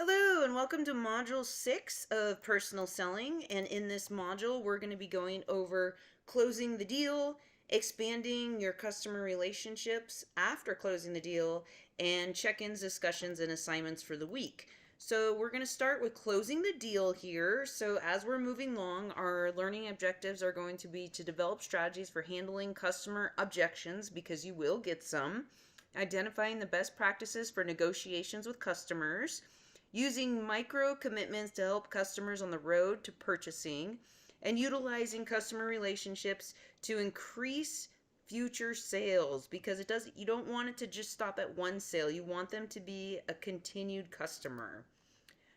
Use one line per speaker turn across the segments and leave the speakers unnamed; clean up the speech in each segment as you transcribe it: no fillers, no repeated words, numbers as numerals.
Hello and welcome to Module 6 of Personal Selling. And in this module, we're going to be going over closing the deal, expanding your customer relationships after closing the deal, and check-ins, discussions, and assignments for the week. So we're going to start with closing the deal here. So as we're moving along, our learning objectives are going to be to develop strategies for handling customer objections, because you will get some, identifying the best practices for negotiations with customers, using micro commitments to help customers on the road to purchasing, and utilizing customer relationships to increase future sales, because you don't want it to just stop at one sale. You want them to be a continued customer.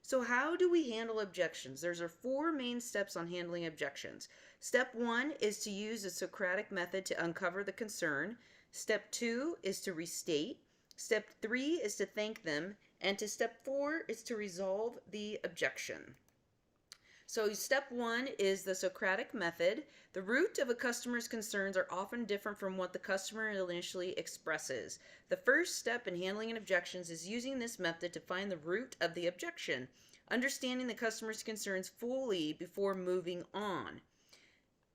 So how do we handle objections? There's our four main steps on handling objections. Step 1 is to use the Socratic method to uncover the concern. Step 2 is to restate. Step 3 is to thank them. And to step 4 is to resolve the objection. So step 1 is the Socratic method. The root of a customer's concerns are often different from what the customer initially expresses. The first step in handling objections is using this method to find the root of the objection, understanding the customer's concerns fully before moving on.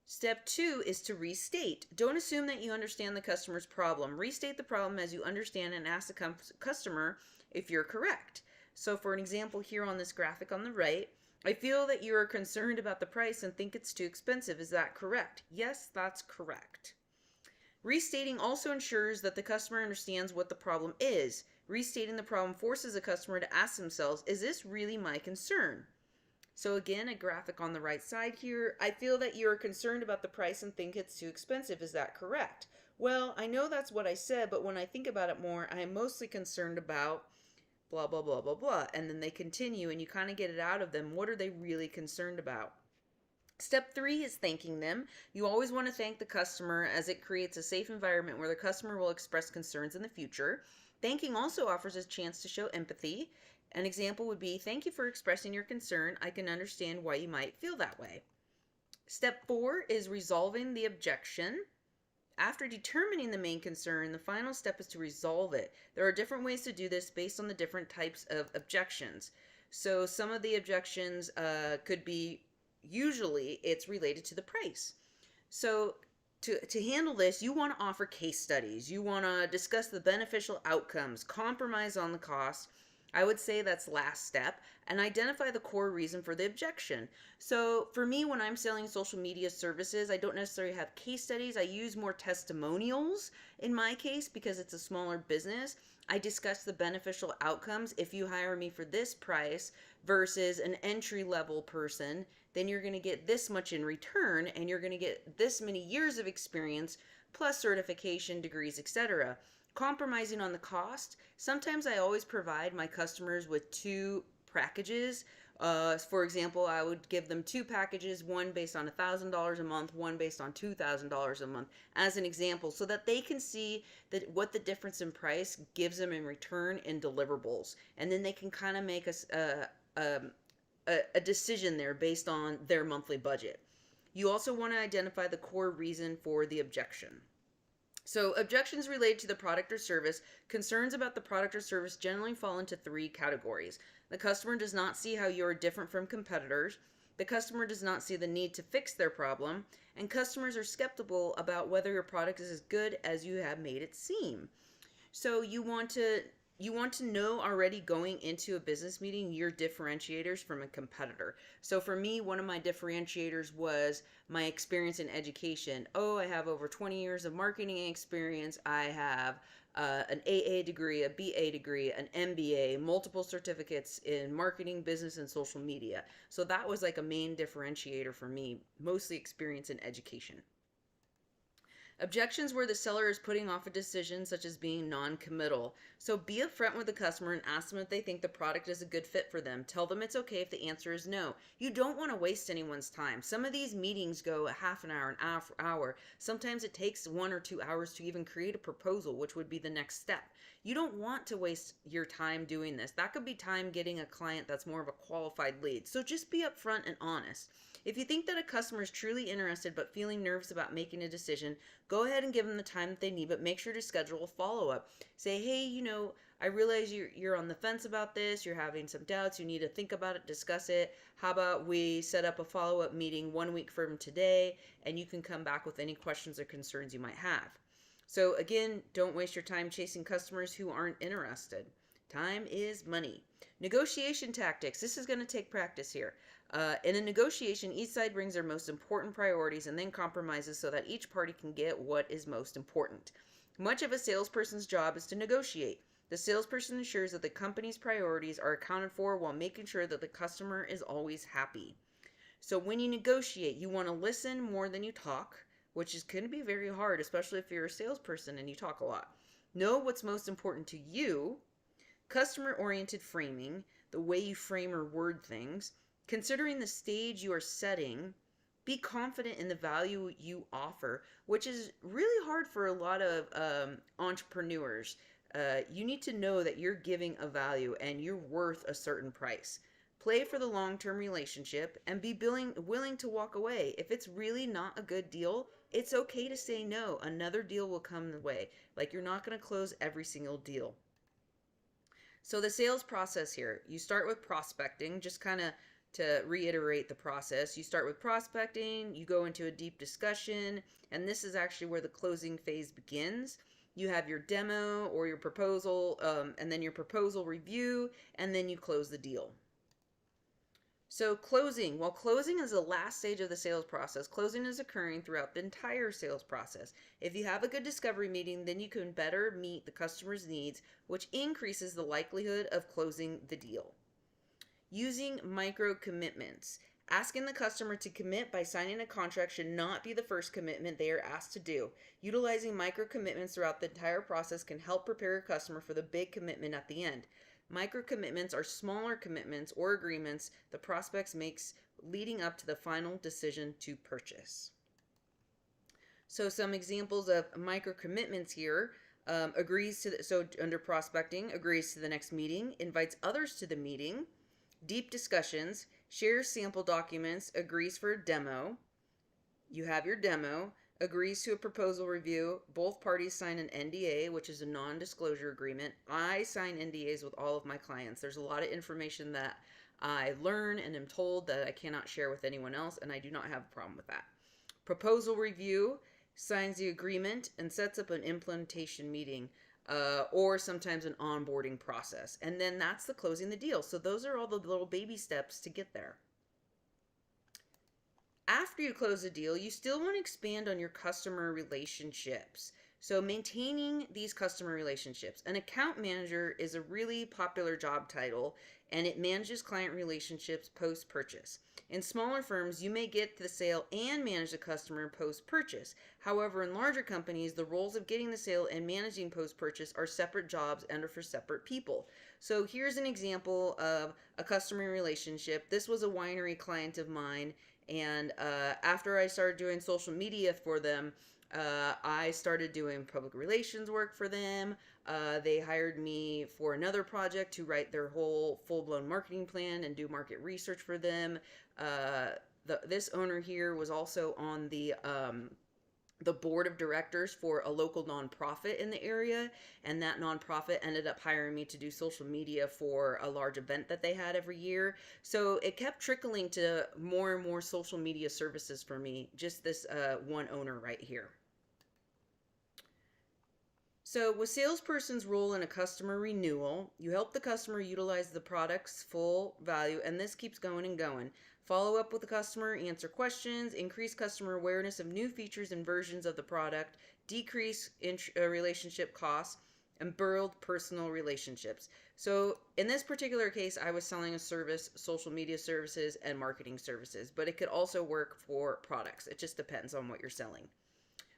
Step 2 is to restate. Don't assume that you understand the customer's problem. Restate the problem as you understand and ask the customer if you're correct. So for an example here on this graphic on the right, I feel that you are concerned about the price and think it's too expensive. Is that correct? Yes, that's correct. Restating also ensures that the customer understands what the problem is. Restating the problem forces the customer to ask themselves, is this really my concern? So again, a graphic on the right side here. I feel that you are concerned about the price and think it's too expensive. Is that correct? Well, I know that's what I said, but when I think about it more, I am mostly concerned about blah, blah, blah, blah, blah. And then they continue and you kind of get it out of them. What are they really concerned about? Step 3 is thanking them. You always want to thank the customer, as it creates a safe environment where the customer will express concerns in the future. Thanking also offers a chance to show empathy. An example would be, thank you for expressing your concern. I can understand why you might feel that way. Step 4 is resolving the objection. After determining the main concern, the final step is to resolve it. There are different ways to do this based on the different types of objections. So some of the objections could be, usually it's related to the price. So to handle this, you want to offer case studies. You want to discuss the beneficial outcomes, compromise on the cost. I would say that's last step, and identify the core reason for the objection. So for me, when I'm selling social media services, I don't necessarily have case studies. I use more testimonials in my case because it's a smaller business. I discuss the beneficial outcomes. If you hire me for this price versus an entry-level person, then you're going to get this much in return, and you're going to get this many years of experience plus certification, degrees, etc. Compromising on the cost. Sometimes I always provide my customers with two packages. For example, I would give them two packages, one based on $1,000 a month, one based on $2,000 a month, as an example, so that they can see that what the difference in price gives them in return in deliverables. And then they can kind of make a decision there based on their monthly budget. You also want to identify the core reason for the objection. So objections related to the product or service. Concerns about the product or service generally fall into three categories. The customer does not see how you are different from competitors. The customer does not see the need to fix their problem. And customers are skeptical about whether your product is as good as you have made it seem. So you want to know already going into a business meeting your differentiators from a competitor. So for me, one of my differentiators was my experience in education. Oh, I have over 20 years of marketing experience. I have an AA degree, a BA degree, an MBA, multiple certificates in marketing, business, and social media. So that was like a main differentiator for me, mostly experience in education. Objections where the seller is putting off a decision, such as being non-committal. So be upfront with the customer and ask them if they think the product is a good fit for them. Tell them it's okay if the answer is no. You don't want to waste anyone's time. Some of these meetings go a half an hour. Sometimes it takes 1 or 2 hours to even create a proposal, which would be the next step. You don't want to waste your time doing this. That could be time getting a client that's more of a qualified lead. So just be upfront and honest. If you think that a customer is truly interested but feeling nervous about making a decision, go ahead and give them the time that they need, but make sure to schedule a follow-up. Say, hey, I realize you're on the fence about this, you're having some doubts, you need to think about it, discuss it. How about we set up a follow-up meeting 1 week from today, and you can come back with any questions or concerns you might have. So again, don't waste your time chasing customers who aren't interested. Time is money. Negotiation tactics. This is going to take practice here. In a negotiation, each side brings their most important priorities and then compromises so that each party can get what is most important. Much of a salesperson's job is to negotiate. The salesperson ensures that the company's priorities are accounted for while making sure that the customer is always happy. So when you negotiate, you want to listen more than you talk, which is going to be very hard, especially if you're a salesperson and you talk a lot. Know what's most important to you. Customer-oriented framing, the way you frame or word things. Considering the stage you are setting, be confident in the value you offer, which is really hard for a lot of entrepreneurs. You need to know that you're giving a value and you're worth a certain price. Play for the long-term relationship and be willing to walk away. If it's really not a good deal, it's okay to say no. Another deal will come the way. Like, you're not going to close every single deal. So the sales process here, you start with prospecting, just kind of to reiterate the process. You start with prospecting, you go into a deep discussion, and this is actually where the closing phase begins. You have your demo or your proposal, and then your proposal review, and then you close the deal. So closing, while closing is the last stage of the sales process, closing is occurring throughout the entire sales process. If you have a good discovery meeting, then you can better meet the customer's needs, which increases the likelihood of closing the deal. Using micro commitments. Asking the customer to commit by signing a contract should not be the first commitment they are asked to do. Utilizing micro commitments throughout the entire process can help prepare your customer for the big commitment at the end. Micro commitments are smaller commitments or agreements the prospects makes leading up to the final decision to purchase. So some examples of micro commitments here. Under prospecting, agrees to the next meeting, invites others to the meeting, deep discussions, shares sample documents, agrees for a demo. You have your demo, agrees to a proposal review. Both parties sign an NDA, which is a non-disclosure agreement. I sign NDAs with all of my clients. There's a lot of information that I learn and am told that I cannot share with anyone else, and I do not have a problem with that. Proposal review, signs the agreement and sets up an implementation meeting, or sometimes an onboarding process. And then that's the closing the deal. So those are all the little baby steps to get there. After you close a deal, you still want to expand on your customer relationships. So maintaining these customer relationships. An account manager is a really popular job title, and it manages client relationships post-purchase. In smaller firms, you may get the sale and manage the customer post-purchase. However, in larger companies, the roles of getting the sale and managing post-purchase are separate jobs and are for separate people. So here's an example of a customer relationship. This was a winery client of mine, and after I started doing social media for them, I started doing public relations work for them. They hired me for another project to write their whole full-blown marketing plan and do market research for them. This owner here was also on the board of directors for a local nonprofit in the area, and that nonprofit ended up hiring me to do social media for a large event that they had every year. So it kept trickling to more and more social media services for me, just this one owner right here. So with salesperson's role in a customer renewal, you help the customer utilize the product's full value, and this keeps going and going. Follow up with the customer, answer questions, increase customer awareness of new features and versions of the product, decrease relationship costs, and build personal relationships. So in this particular case, I was selling a service, social media services and marketing services, but it could also work for products. It just depends on what you're selling.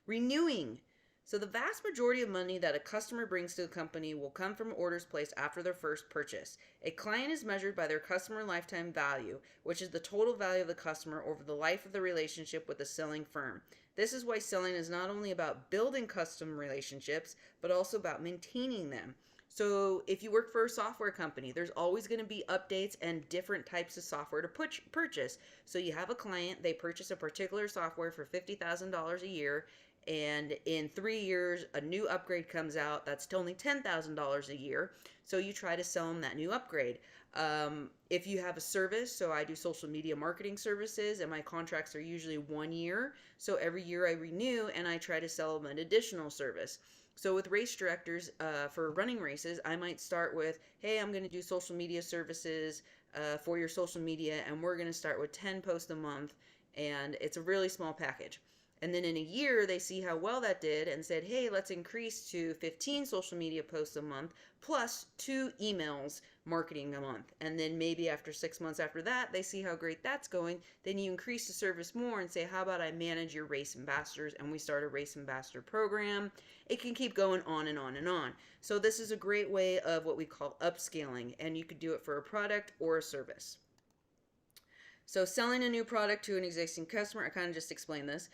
Renewing. So the vast majority of money that a customer brings to a company will come from orders placed after their first purchase. A client is measured by their customer lifetime value, which is the total value of the customer over the life of the relationship with the selling firm. This is why selling is not only about building custom relationships, but also about maintaining them. So if you work for a software company, there's always going to be updates and different types of software to purchase. So you have a client, they purchase a particular software for $50,000 a year, And in 3 years, a new upgrade comes out that's only $10,000 a year. So you try to sell them that new upgrade. If you have a service, so I do social media marketing services, and my contracts are usually 1 year. So every year I renew and I try to sell them an additional service. So with race directors for running races, I might start with, hey, I'm going to do social media services for your social media, and we're going to start with 10 posts a month, and it's a really small package. And then in a year, they see how well that did and said, hey, let's increase to 15 social media posts a month plus 2 emails marketing a month. And then maybe after 6 months after that, they see how great that's going. Then you increase the service more and say, how about I manage your race ambassadors? And we start a race ambassador program. It can keep going on and on and on. So this is a great way of what we call upscaling, and you could do it for a product or a service. So selling a new product to an existing customer, I kind of just explained this,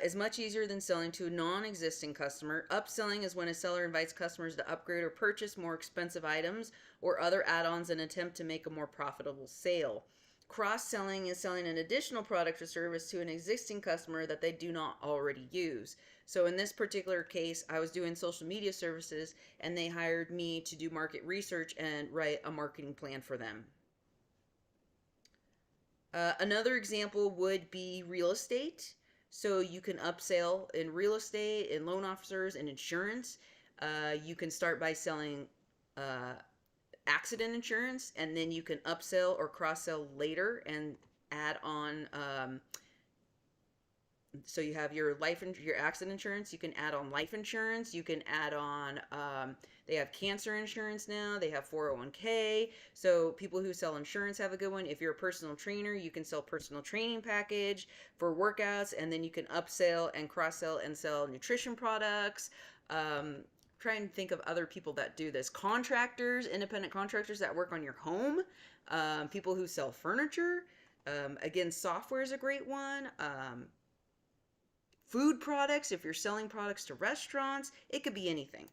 is much easier than selling to a non-existing customer. Upselling is when a seller invites customers to upgrade or purchase more expensive items or other add-ons in an attempt to make a more profitable sale. Cross-selling is selling an additional product or service to an existing customer that they do not already use. So in this particular case, I was doing social media services, and they hired me to do market research and write a marketing plan for them. Another example would be real estate. So you can upsell in real estate, in loan officers, and insurance. You can start by selling accident insurance, and then you can upsell or cross-sell later and add on. So you have your your accident insurance. You can add on life insurance. You can add on. They have cancer insurance now. They have 401k. So people who sell insurance have a good one. If you're a personal trainer, you can sell personal training package for workouts, and then you can upsell and cross-sell and sell nutrition products. Trying to think of other people that do this. Contractors, independent contractors that work on your home. People who sell furniture. Again, software is a great one. Food products, if you're selling products to restaurants, it could be anything.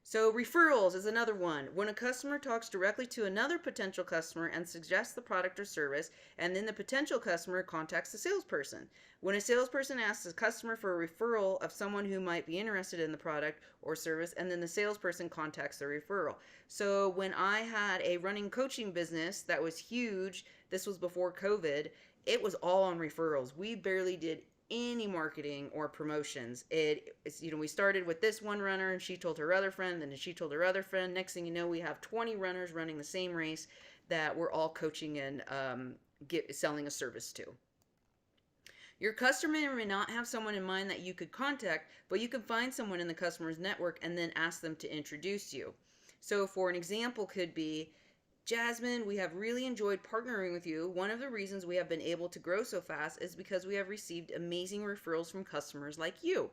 So referrals is another one. When a customer talks directly to another potential customer and suggests the product or service, and then the potential customer contacts the salesperson. When a salesperson asks a customer for a referral of someone who might be interested in the product or service, and then the salesperson contacts the referral. So when I had a running coaching business that was huge, this was before COVID, it was all on referrals. We barely did any marketing or promotions. It's, we started with this one runner, and she told her other friend, and then she told her other friend. Next thing you know, we have 20 runners running the same race that we're all coaching and selling a service to. Your customer may not have someone in mind that you could contact, but you can find someone in the customer's network and then ask them to introduce you. So for an example could be, Jasmine, we have really enjoyed partnering with you. One of the reasons we have been able to grow so fast is because we have received amazing referrals from customers like you.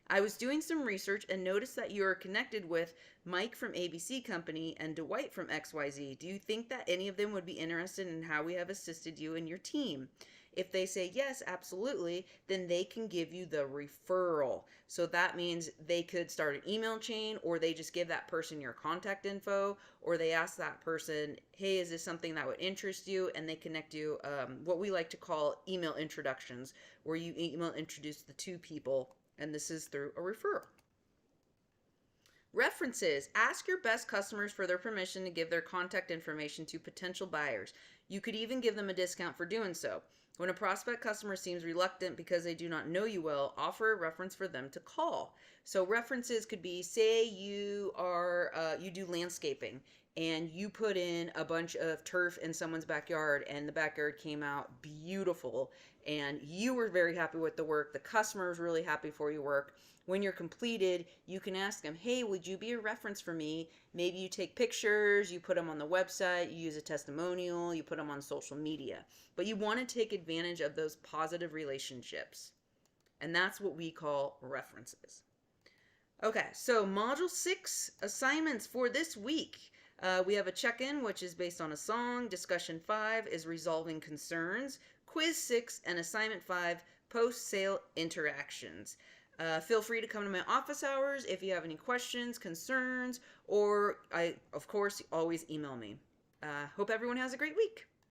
I was doing some research and noticed that you are connected with Mike from ABC Company and Dwight from XYZ. Do you think that any of them would be interested in how we have assisted you and your team? If they say yes, absolutely, then they can give you the referral. So that means they could start an email chain, or they just give that person your contact info, or they ask that person, hey, is this something that would interest you? And they connect you, what we like to call email introductions, where you email introduce the two people, and this is through a referral. References. Ask your best customers for their permission to give their contact information to potential buyers. You could even give them a discount for doing so. When a prospect customer seems reluctant because they do not know you well, offer a reference for them to call. So references could be, say you do landscaping and you put in a bunch of turf in someone's backyard and the backyard came out beautiful and you were very happy with the work. The customer was really happy for your work. When you're completed, you can ask them, hey, would you be a reference for me? Maybe you take pictures, you put them on the website, you use a testimonial, you put them on social media. But you want to take advantage of those positive relationships. And that's what we call references. Okay, so Module 6 assignments for this week. We have a check-in, which is based on a song. Discussion 5 is resolving concerns. Quiz 6 and assignment 5, post-sale interactions. Feel free to come to my office hours if you have any questions, concerns, or of course, always email me. Hope everyone has a great week.